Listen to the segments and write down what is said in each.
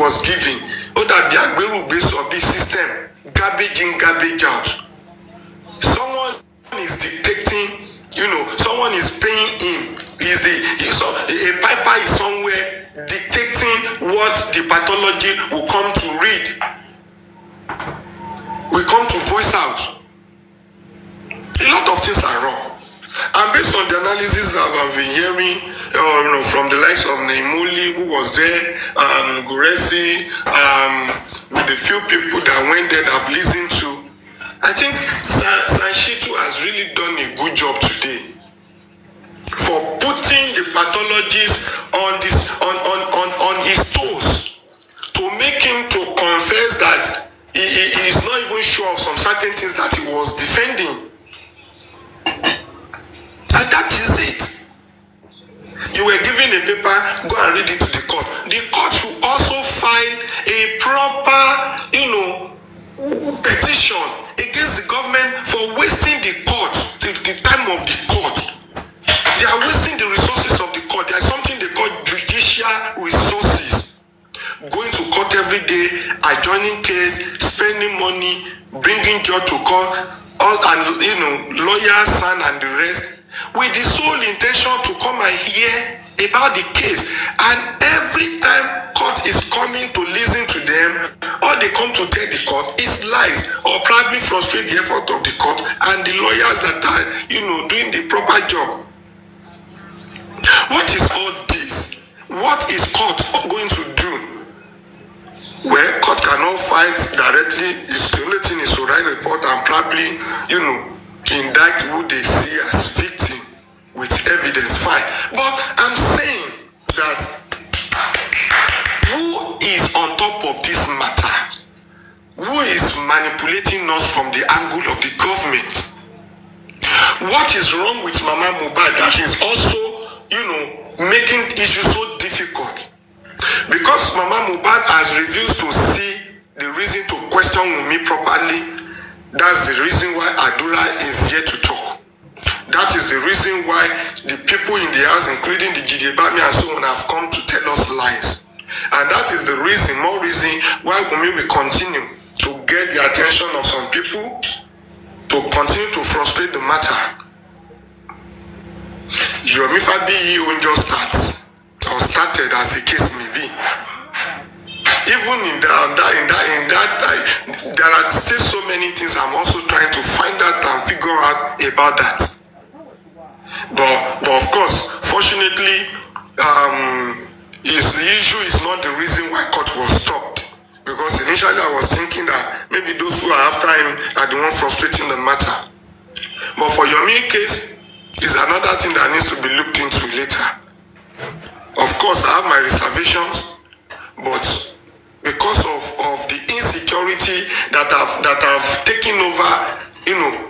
was giving, oh, that the Agberu based on big system, garbage in, garbage out. Someone is dictating, someone is paying him. A piper is somewhere dictating what the pathology will come to read. We come to voice out. A lot of things are wrong. And based on the analysis that I've been hearing, from the likes of Neimoli, who was there, Guresi, with the few people that went there that I've listened to, I think Sanshitu has really done a good job today for putting the pathologist on his toes, to make him to confess that he is not even sure of some certain things that he was defending. And that is it. You were given a paper, go and read it to the court. The court should also file a proper, petition against the government for wasting the court, the time of the court. They are wasting the resources of the court. There is something they call judicial resources. Going to court every day, adjourning case, spending money, bringing judge to court, lawyers, son, and the rest, with the sole intention to come and hear about the case. And every time court is coming to listen to them, all they come to tell the court is lies, or probably frustrate the effort of the court and the lawyers that are, doing the proper job. What is all this? What is court going to do? Well, court cannot fight directly. The only thing is to write a report and probably, indict who they see as victim with evidence. Fine. But I'm saying that who is on top of this matter? Who is manipulating us from the angle of the government? What is wrong with Mama Mohbad that is also, making issues so difficult? Because Mama Mohbad has refused to see the reason to question Wunmi properly. That's the reason why Adura is here to talk. That is the reason why the people in the house, including the Jidebami and so on, have come to tell us lies. And that is the reason, more reason, why Wunmi will continue to get the attention of some people to continue to frustrate the matter. Yomi Fabiyi just started as the case may be. Even in that, there are still so many things I'm also trying to find out and figure out about that. But of course, fortunately, the issue is not the reason why court was stopped. Because initially I was thinking that maybe those who are after him are the ones frustrating the matter. But for Yomi case, is another thing that needs to be looked into later. Of course, I have my reservations, but because of the insecurity that have taken over,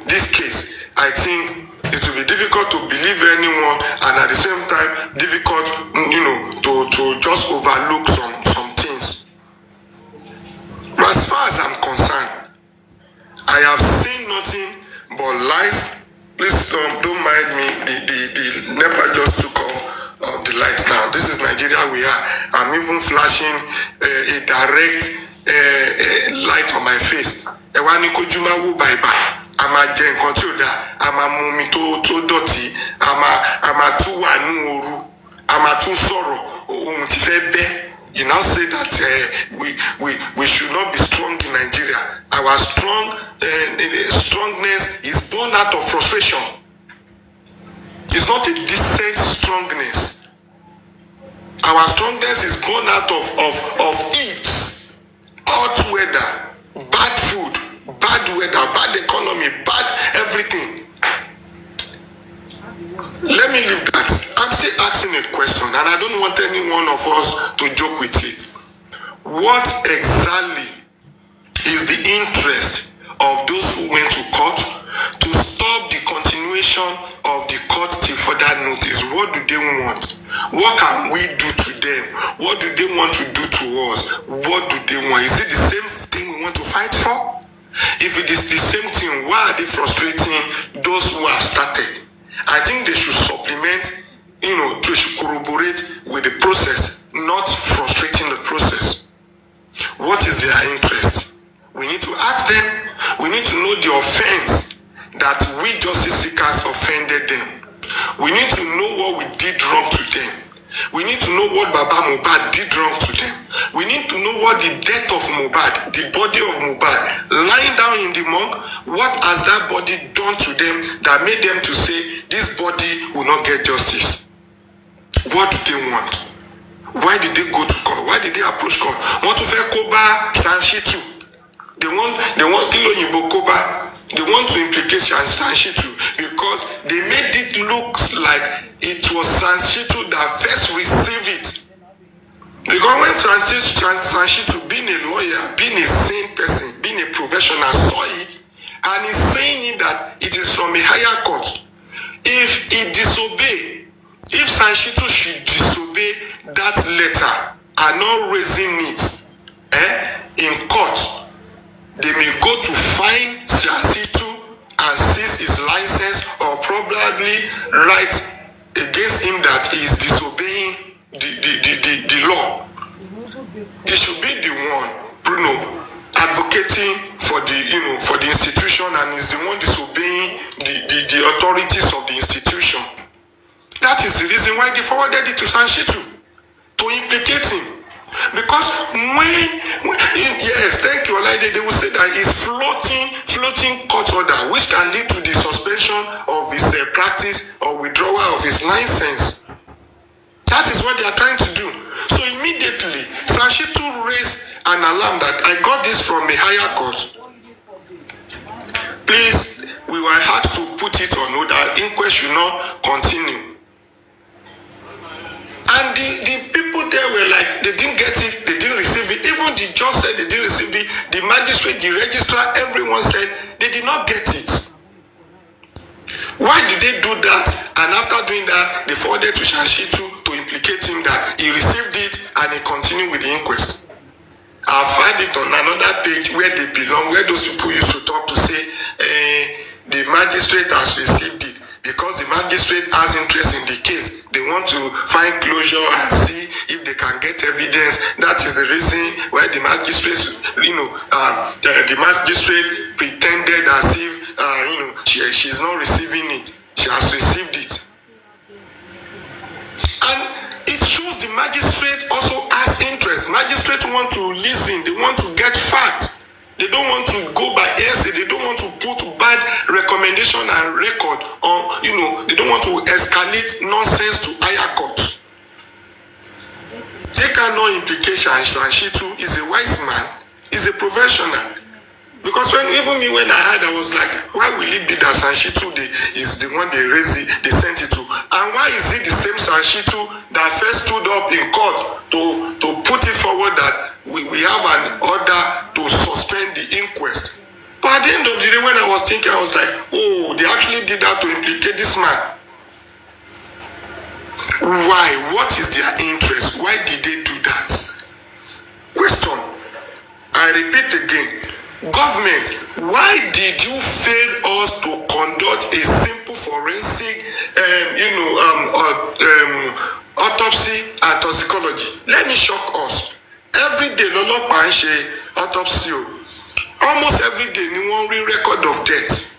this case, I think it will be difficult to believe anyone, and at the same time, difficult, to just overlook some things. But as far as I'm concerned, I have seen nothing but lies. Please don't mind me. The NEPA just took off the lights now. This is Nigeria we are. I'm even flashing a direct light on my face. Ewani kojuma wo bye bye. Ama jẹ nǹkan tí ó dá. Ama mu mi tó dọ̀tí. Ama tún wà ní òru. Ama tún sọ̀rọ̀. Ohun tí fẹ́ bẹ́. You now say that we should not be strong in Nigeria. Our strongness is born out of frustration. It's not a decent strongness. Our strongness is born out of heat, hot weather, bad food, bad weather, bad economy, bad everything. Let me leave that. I'm still asking a question, and I don't want any one of us to joke with it. What exactly is the interest of those who went to court to stop the continuation of the court till further notice? What do they want? What can we do to them? What do they want to do to us? What do they want? Is it the same thing we want to fight for? If it is the same thing, why are they frustrating those who have started? I think they should supplement, they should corroborate with the process, not frustrating the process. their interest? We need to ask them. We need to know the offense that we justice seekers offended them. We need to know what we did wrong to them. We need to know what Baba Mohbad did wrong to them. We need to know what the death of Mohbad, the body of Mohbad, lying down in the morgue, what has that body done to them that made them to say this body will not get justice? What do they want? Why did they go to court? Why did they approach court? Want to fair Koba Sanshitu? They want Kilo Yibo Koba. They want to implicate Sanshitu because they made it look like it was Sanshitu that first received it. Because when Sanshitu, being a lawyer, being a sane person, being a professional, saw it, and he's saying it that it is from a higher court. If he disobey, if Sanshitu should disobey that letter and not raising it in court, they may go to fine Sanshitu and seize his license or probably write against him that he is disobeying the law. He should be the one, Bruno, advocating for the institution, and is the one disobeying the authorities of the institution. That is the reason why they forwarded it to Sanshitu to implicate him. Because yes, thank you, Olaide, they will say that it's floating court order, which can lead to the suspension of his practice or withdrawal of his license. That is what they are trying to do. So immediately, Sanshitu raised an alarm that I got this from a higher court. Please, we were asked to put it on hold that inquest should not continue. And the people there were like, they didn't get it, they didn't receive it. Even the judge said they didn't receive it. The magistrate, the registrar, everyone said they did not get it. Why did they do that? And after doing that, they forwarded to Sanshitu to implicate him that he received it and he continued with the inquest. I've had it on another page where they belong, where those people used to talk to say the magistrate has received it. Because the magistrate has interest in the case, they want to find closure and see if they can get evidence. That is the reason why the magistrate, the magistrate pretended as if, she's not receiving it. She has received it. And it shows the magistrate also has interest. Magistrates want to listen. They want to get facts. They don't want to go by essay. They don't want to put bad recommendation and record, or they don't want to escalate nonsense to higher courts. They cannot implication. Sanshitu is a wise man. He's a professional. Because even me, when I heard, I was like, why will it be that Sanshitu is the one they raised it, they sent it to? And why is it the same Sanshitu that first stood up in court to put it forward that we have an order to suspend the inquest? But at the end of the day, when I was thinking, I was like, oh, they actually did that to implicate this man. Why? What is their interest? Why did they do that? Question. I repeat again. Government, why did you fail us to conduct a simple forensic, autopsy and toxicology? Let me shock us. Every day, Lolopa ń autopsy. Almost every day, ni wọ́n rí record of death.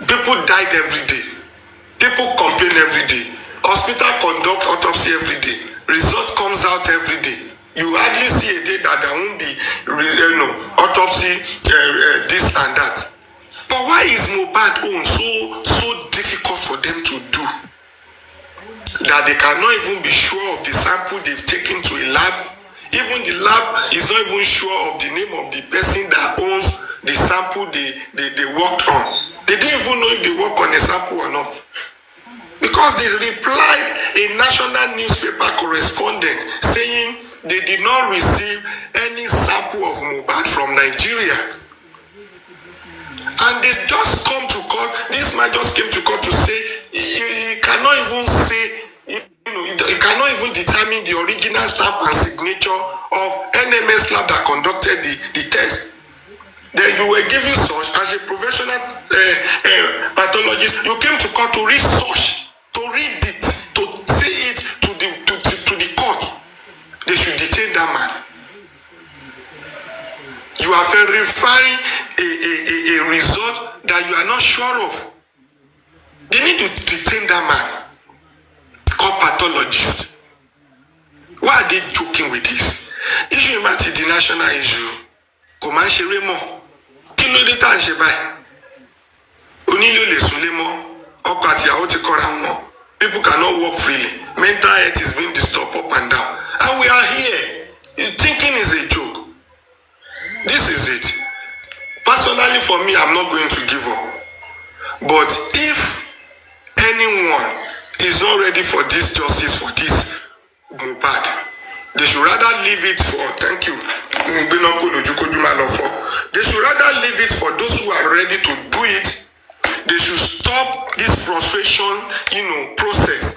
People died every day. People complain every day. Hospital conduct autopsy every day. Result comes out every day. You hardly see a day that there won't be autopsy, this and that. But why is Mohbad own so difficult for them to do? That they cannot even be sure of the sample they've taken to a lab. Even the lab is not even sure of the name of the person that owns the sample they worked on. They didn't even know if they work on a sample or not. Because they replied a national newspaper correspondent saying they did not receive any sample of Mohbad from Nigeria. And they just come to court. This man just came to court to say he cannot even say, he cannot even determine the original stamp and signature of NMS lab that conducted the test. Then you were given such as a professional pathologist. You came to court to research, to read it, to say it to the court. They should detain that man. are verifying a result that you are not sure of. They need to detain that man called pathologist. Why are they joking with this? Issue matter the national issue. Comment chérie mo? Kí ló dé tá ń ṣe báyìí? Onílé lè súnlé mọ́. Ọkọ àti ìyàwó ti kọra wọn. People cannot walk freely. Mental health is being disturbed up and down. And we are here. Thinking is a joke. This is it. Personally, for me, I'm not going to give up. But if anyone is not ready for this justice, for this Mohbad, they should rather leave it for, thank you, they should rather leave it for those who are ready to do it. They should stop this frustration, process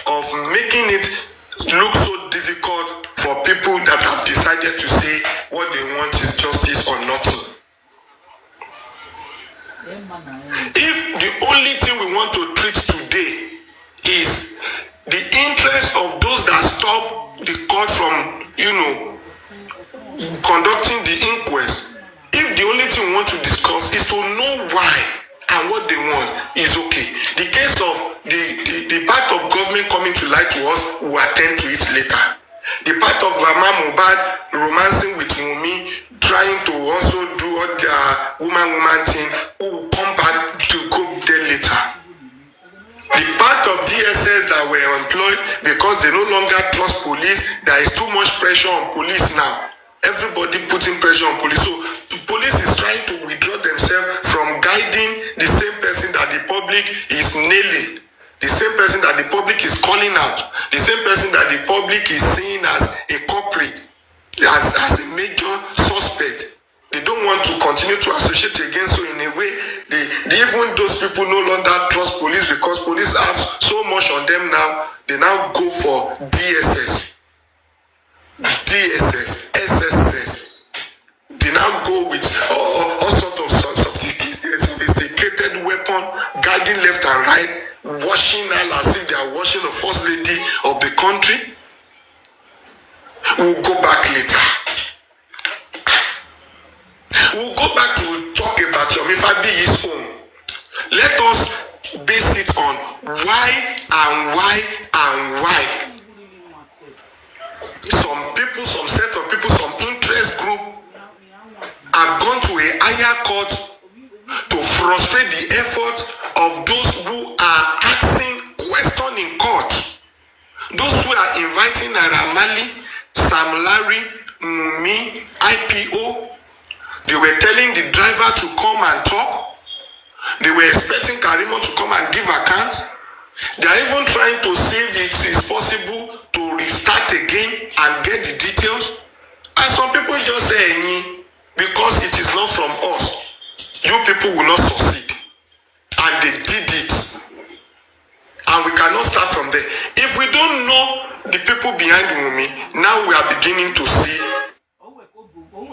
of making it look so difficult for people that have decided to say what they want is justice or nothing. If the only thing we want to treat today is the interest of those that stop the court from, conducting the inquest, if the only thing we want to discuss is to know why and what they want, is okay. The case of the part of government coming to lie to us, we will attend to it later. The part of Mama Mohbad romancing with Wunmi, trying to also do all their woman thing, we will come back to go there later. The part of DSS that were employed because they no longer trust police, there is too much pressure on police now. Everybody putting pressure on police. So the police is trying to withdraw themselves from guiding the same person that the public is nailing, the same person that the public is calling out, the same person that the public is seeing as a culprit, as a major suspect. They don't want to continue to associate again. So in a way, even those people no longer trust police because police have so much on them now. They now go for DSS, SSS. They now go with all sorts of sophisticated weapon, guiding left and right, washing her as if they are washing the first lady of the country. We'll go back later. We'll go back to talk about your Mifabi's own. Let us base it on why. Some people, some set of people, some interest group have gone to a higher court to frustrate the effort of those who are asking question in court. Those who are inviting Naramali, Sam Larry, Wunmi, IPO. They were telling the driver to come and talk. They were expecting Karimo to come and give account. They are even trying to see if it is possible to restart again and get the details. And some people just say, because it is not from us, you people will not succeed. And they did it. And we cannot start from there. If we don't know the people behind Wunmi, now we are beginning to see. We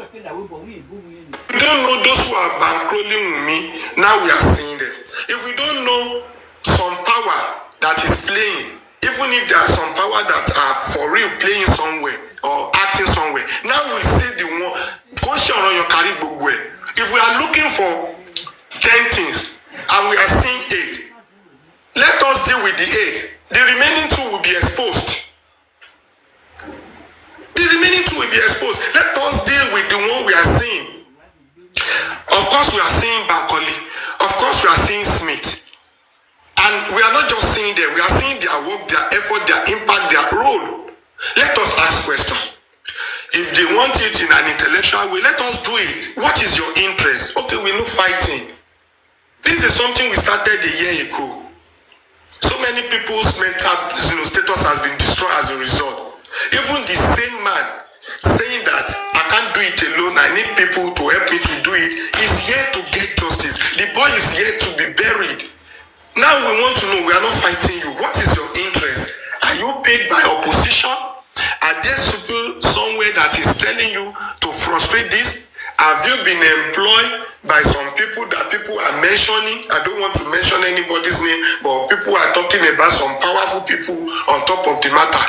don't know those who are bankrolling Wunmi, now we are seeing them. If we don't know some power that is playing, even if there are some power that are for real playing somewhere or acting somewhere, now we see the one. If we are looking for 10 things and we are seeing 8, let us deal with the 8. The remaining 2 will be exposed. The remaining 2 will be exposed. Let us deal with the one we are seeing. Of course, we are seeing Bankole. Of course, we are seeing Smith. And we are not just seeing them. We are seeing their work, their effort, their impact, their role. Let us ask questions. If they want it in an intellectual way, let us do it. What is your interest? Okay, we know fighting. This is something we started a year ago. So many people's mental status has been destroyed as a result. Even the same man saying that I can't do it alone, I need people to help me to do it, is here to get justice. The boy is here to be buried. Now we want to know, we are not fighting you. What is your interest? Are you paid by opposition? Are there people somewhere that is telling you to frustrate this? Have you been employed by some people that people are mentioning? I don't want to mention anybody's name, but people are talking about some powerful people on top of the matter.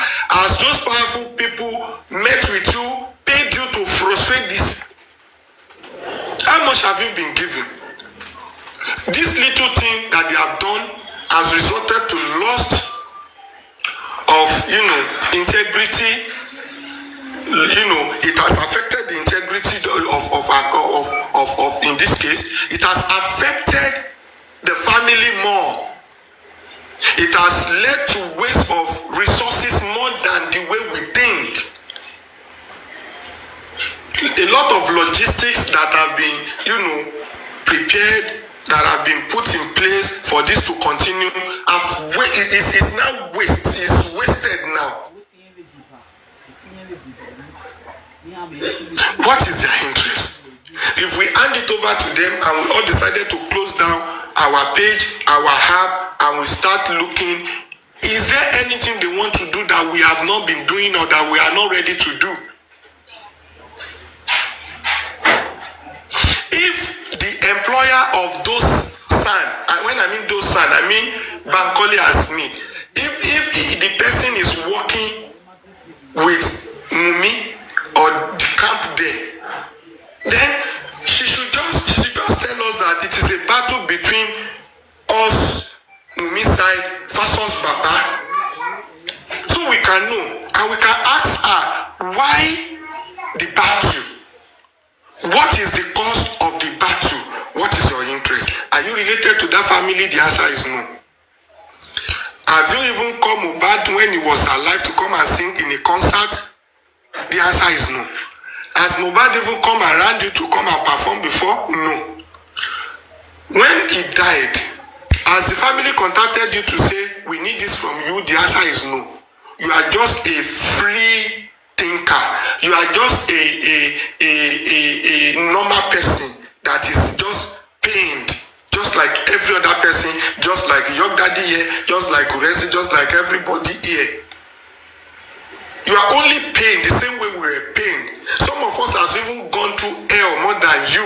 As those powerful people met with you, paid you to frustrate this? have you been given? This little thing that they have done has resulted to loss of, integrity. It has affected the integrity of in this case. It has affected the family more. It has led to waste of resources more than the way we think. A lot of logistics that have been, prepared, that have been put in place for this to continue, it's now it's wasted now. What is their interest? If we hand it over to them and we all decided to close down our page, our app, and we start looking, is there anything they want to do that we have not been doing or that we are not ready to do? If the employer of those son, and when I mean those son, I mean Bankole and Smith, if the person is working with Wunmi or the camp there, then she should just tell us that it is a battle between us, Wunmi side versus Baba, so we can know and we can ask her why the battle. What is the cause of the battle? What is your interest? Are you related to that family? The answer is no. Have you even called Mohbad when he was alive to come and sing in a concert? The answer is no. Has Mohbad even come around you to come and perform before? No. When he died, has the family contacted you to say, we need this from you? The answer is no. You are just a free thinker. You are just a normal person that is just pained, just like every other person, just like your daddy here, just like Uresi, just like everybody here. You are only pained the same way we were pained. Some of us have even gone through hell more than you.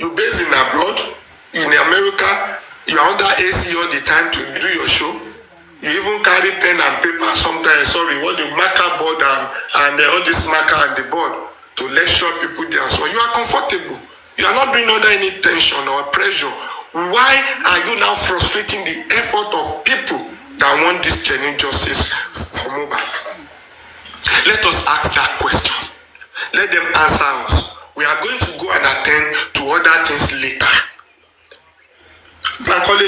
You're based in abroad, in America, you're under AC all the time to do your show. You even carry pen and paper sometimes, what the marker board and all this marker and the board to lecture people there. So you are comfortable. You are not doing under any tension or pressure. Why are you now frustrating the effort of people that want this genuine justice for Mohbad? Let us ask that question. Let them answer us. We are going to go and attend to other things later. Bankole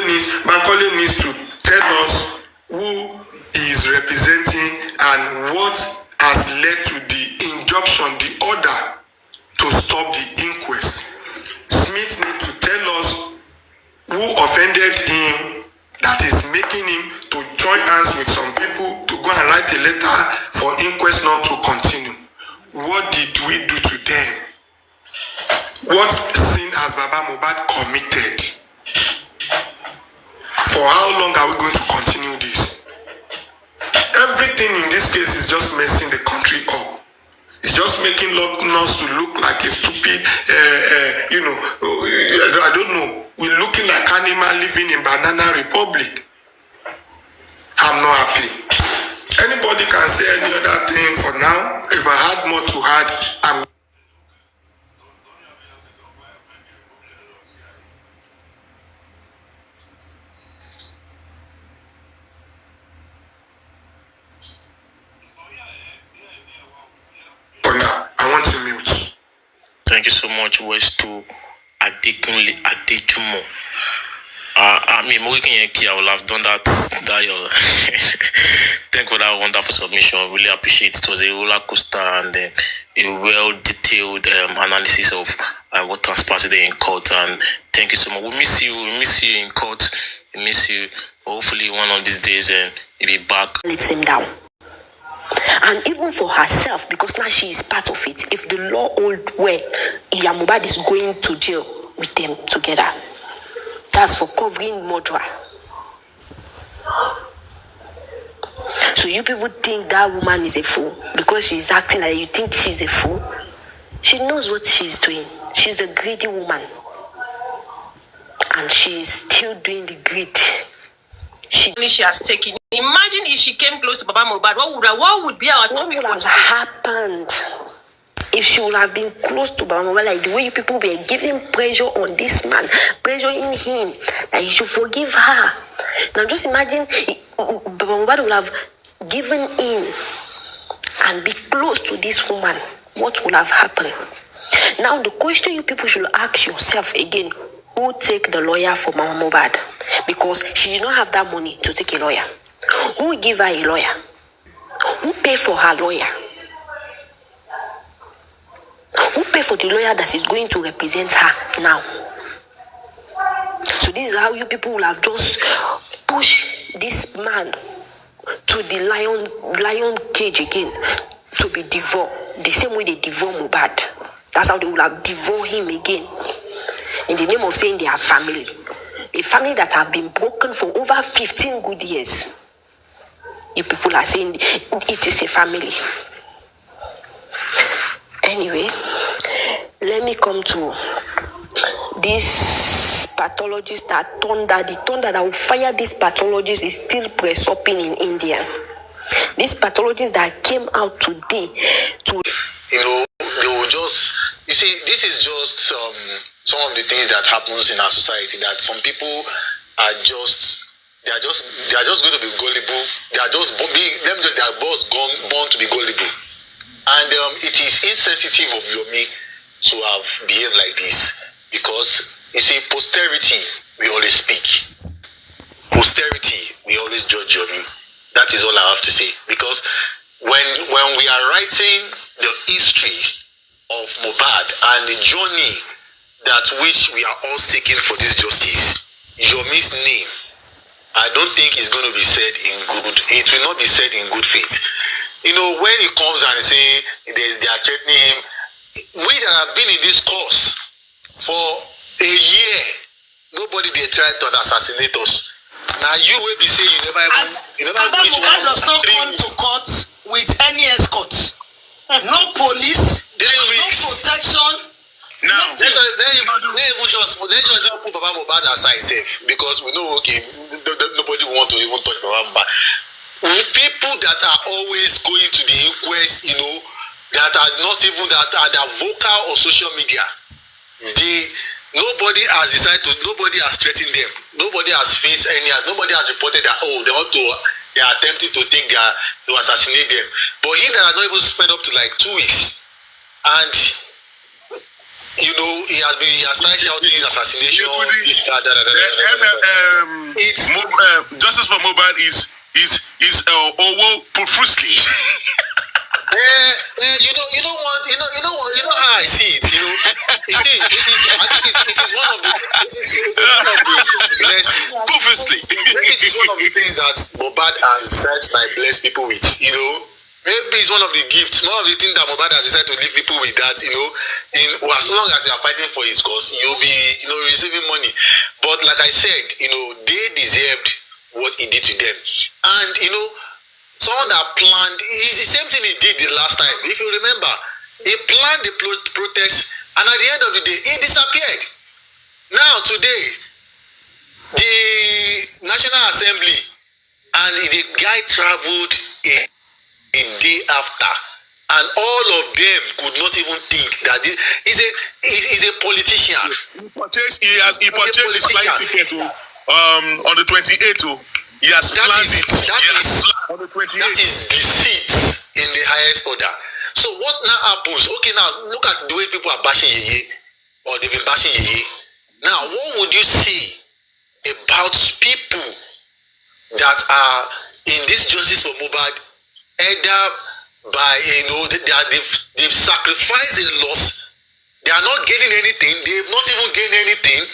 needs to tell us who he is representing and what has led to the injunction, the order to stop the inquest. Smith needs to tell us who offended him that is making him to join hands with some people to go and write a letter for inquest not to continue. What did we do to them? What sin has Baba Mohbad committed? For how long are we going to continue this? Everything in this case is just messing the country up. It's just making us to look like a stupid, I don't know. We're looking like animals living in Banana Republic. I'm not happy. Anybody can say any other thing for now. If I had more to add, I'm for now. I want to mute. Thank you so much, West to Adekunle Adejumo. I mean, I will have done that. Thank you for that wonderful submission. I really appreciate it. It was a roller coaster and a well-detailed analysis of what transpired today in court. And thank you so much. We miss you. We miss you in court. We miss you. Hopefully, one of these days, you'll be back. Let him down. And even for herself, because now she is part of it. If the law hold well, Mohbad is going to jail with them together. That's for covering murder. So you people think that woman is a fool because she's acting like you think she's a fool? She knows what she's doing. She's a greedy woman. And she is still doing the greed. She has taken. Imagine if she came close to Baba Mohbad. What would be our topic for today? What would have happened? If she would have been close to Baba Mohbad, like the way you people were giving pressure on this man, pressuring him, that you should forgive her. Now just imagine Baba Mohbad would have given in and be close to this woman. What would have happened? Now the question you people should ask yourself again, who take the lawyer for Mama Mohbad? Because she did not have that money to take a lawyer. Who give her a lawyer? Who pay for her lawyer? Who pay for the lawyer that is going to represent her now? So this is how you people will have just pushed this man to the lion cage again to be devoured. The same way they devour Mohbad. That's how they will have devoured him again. In the name of saying they are family. A family that have been broken for over 15 good years. You people are saying it is a family. Anyway, let me come to this pathologist that thunder. The thunder that will fire this pathologist is still press-upping in India. This pathologist that came out today to... They will just... You see, this is just some of the things that happens in our society, that some people are just... They are just going to be gullible. They are just they are born to be gullible. And it is insensitive of Wunmi to have behaved like this, because you see, posterity we always speak. Posterity we always judge Wunmi. That is all I have to say. Because when we are writing the history of Mohbad and the journey that which we are all seeking for this justice, Wunmi's name, I don't think it's going to be said in good. It will not be said in good faith. When he comes and say they are threatening him, we that have been in this course for a year, nobody they tried to assassinate us. Now you will be saying you never reach one. Does not come to court with any escort. No police, no protection. Now, they just put Baba Mohbad aside safe, because we know, okay, nobody want to even touch Baba Mohbad. People that are always going to the inquest, that are not even that are vocal on social media, nobody has decided to, nobody has threatened them, nobody has faced nobody has reported that they are attempting to assassinate them. But he that has not even spent up to like 2 weeks, and he has started shouting his assassination. Justice for Mohbad is profusely. You know how I see it. I think it is one of the blessings. Profusely. It is one of the things that Mohbad has decided to bless people with. Maybe it's one of the gifts, one of the things that Mohbad has decided to leave people with, that as long as you are fighting for his cause, you'll be receiving money. But like I said, they deserved what he did to them. And someone that planned, it's the same thing he did the last time. If you remember, he planned the protest, and at the end of the day, he disappeared. Now today, the National Assembly, and the guy traveled a day after, and all of them could not even think that this is a politician. He purchased his flight ticket on the 28th. He has planned it. On the 28th. That is deceit in the highest order. So what now happens? Okay, now look at the way people are bashing Yeye, or they've been bashing Yeye. Now, what would you say about people that are in this justice for Mohbad, either by they've sacrificed a loss, they are not gaining anything, they've not even gained anything.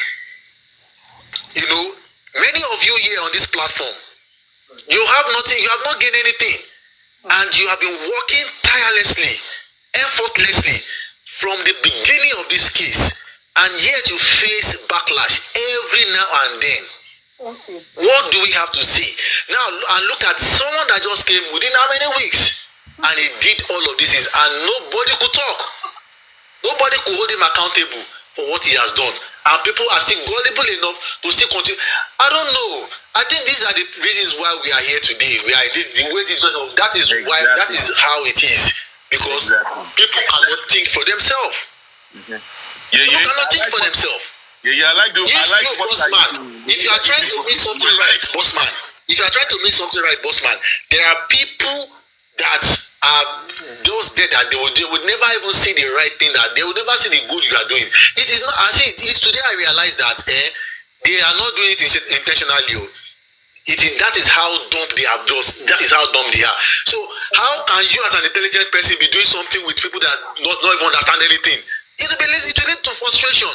Many of you here on this platform, you have nothing, you have not gained anything, and you have been working tirelessly, effortlessly from the beginning of this case, and yet you face backlash every now and then. Okay. What do we have to say now? And look at someone that just came within how many weeks, and he did all of this, and nobody could talk, nobody could hold him accountable for what he has done, and people are still gullible enough to still continue. I don't know. I think these are the reasons why we are here today. We are in this, the way this, that is why, that is how it is. because people cannot think for themselves. People cannot think for themselves. I like If you are trying to make something right, boss man. If you are trying to make something right, boss man, there are people that are those there that they would never even see the right thing, that they would never see the good you are doing. It is not. I see. It is today I realize that they are not doing it intentionally. That is how dumb they are. That is how dumb they are. So how can you, as an intelligent person, be doing something with people that not even understand anything? It will lead to frustration.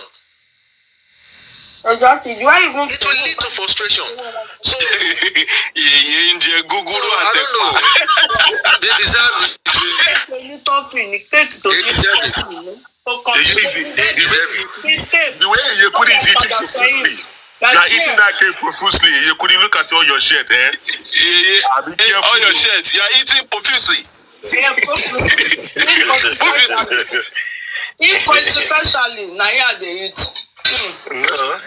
Exactly. Do I even? It will lead to frustration. So I don't know. They deserve it. They deserve it. The way you put it, eating profusely. You are eating that cake profusely. You couldn't look at all your shirt, Be careful. All your shirt. You are eating profusely. Especially now they eat. No,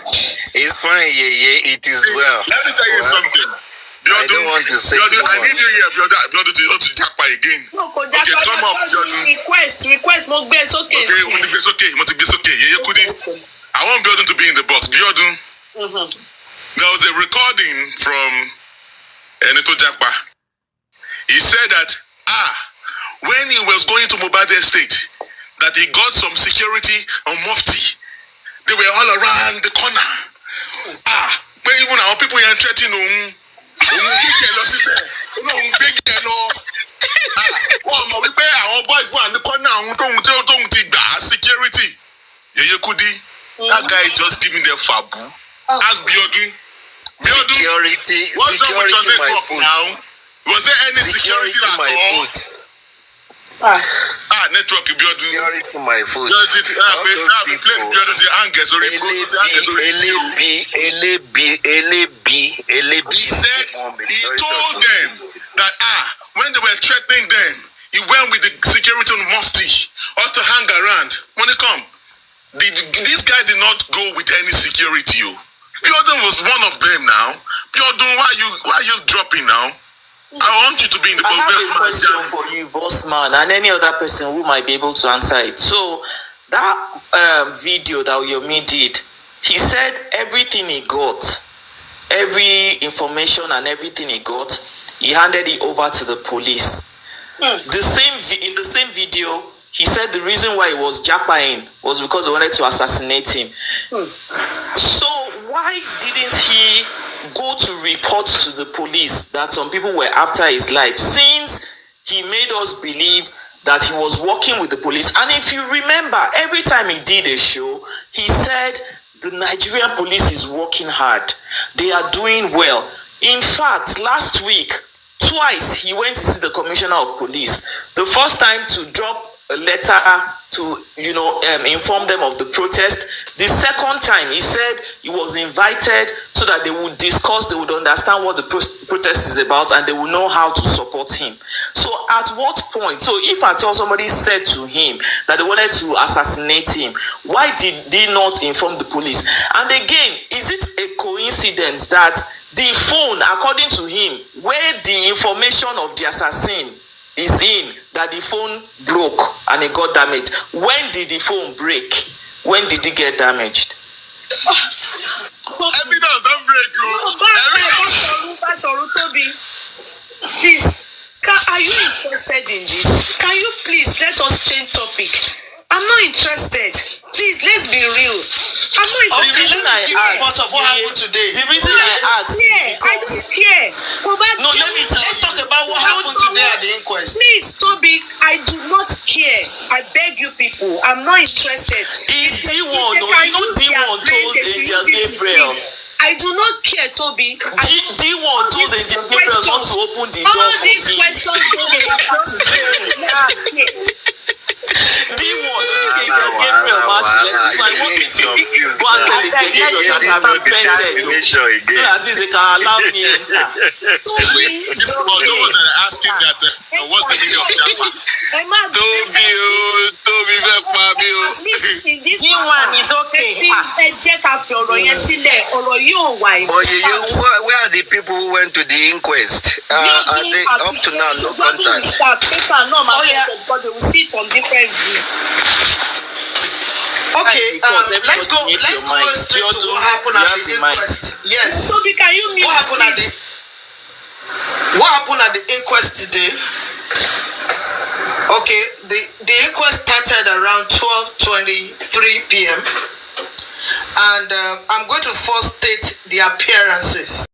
it's fine. It is well. Let me tell you something. I don't want to say. I need you here, Biodu, to Kpãii again. No, okay, come up, Biodu. Request, okay. Okay, I want Biodu to be in the box. Biodu. There was a recording from Enito Japa. He said that when he was going to Mohbad estate, that he got some security on Mufti. They were all around the corner. But even our people here threatening boys were in the corner, security. That guy just giving them fabu. Ask Biodu. Security. What's wrong with your network now? Was there any security at all? Network Biodu. Security my foot. He told them that when they were threatening them, he went with the security on Mufti also to hang around. When he come, this guy did not go with any security. Biodu was one of them now. Biodu, why you dropping now? I want you to be in the I have a question for you, boss man, and any other person who might be able to answer it. So that video that Yomi did, he said everything he got, every information and everything he got, he handed it over to the police. In the same video, he said the reason why he was Kpãii was because they wanted to assassinate him. So why didn't he go to report to the police that some people were after his life, since he made us believe that he was working with the police? And if you remember, every time he did a show, he said the Nigerian police is working hard. They are doing well. In fact, last week, twice he went to see the commissioner of police. The first time to drop a letter to inform them of the protest. The second time he said he was invited so that they would discuss, they would understand what the protest is about, and they would know how to support him. So at what point, so if at all somebody said to him that they wanted to assassinate him, why did they not inform the police? And again, is it a coincidence that the phone, according to him, where the information of the assassin is in, that the phone broke and it got damaged? When did the phone break? When did it get damaged? Evidence don't break, Please, are you interested in this? Can you please let us change topic? I'm not interested. Please, let's be real. I'm not interested. The reason I asked, of what happened today. The reason I asked is because let's talk about what happened today at the inquest. Please, Toby, I do not care. I beg you people, I'm not interested. Is D1, D1 told Angel Gabriel. I do not care, Toby. D1 told Angel Gabriel not to open the door for me. D1 Gabriel, so I want it your views. Go and tell the judge that I'm repented. So at least they can allow me enter. For those that are asking that, what's the meaning of Japa? Tobi Vekpabio. This one is okay. Where are the people who went to the inquest? Are they up to now no contact? Oh yeah, but they will see it from different view. Okay, let's go straight to what happened at the inquest. Yes. So can you mute? What happened at the inquest today? Okay, the inquest started around 12:23 p.m. and I'm going to first state the appearances.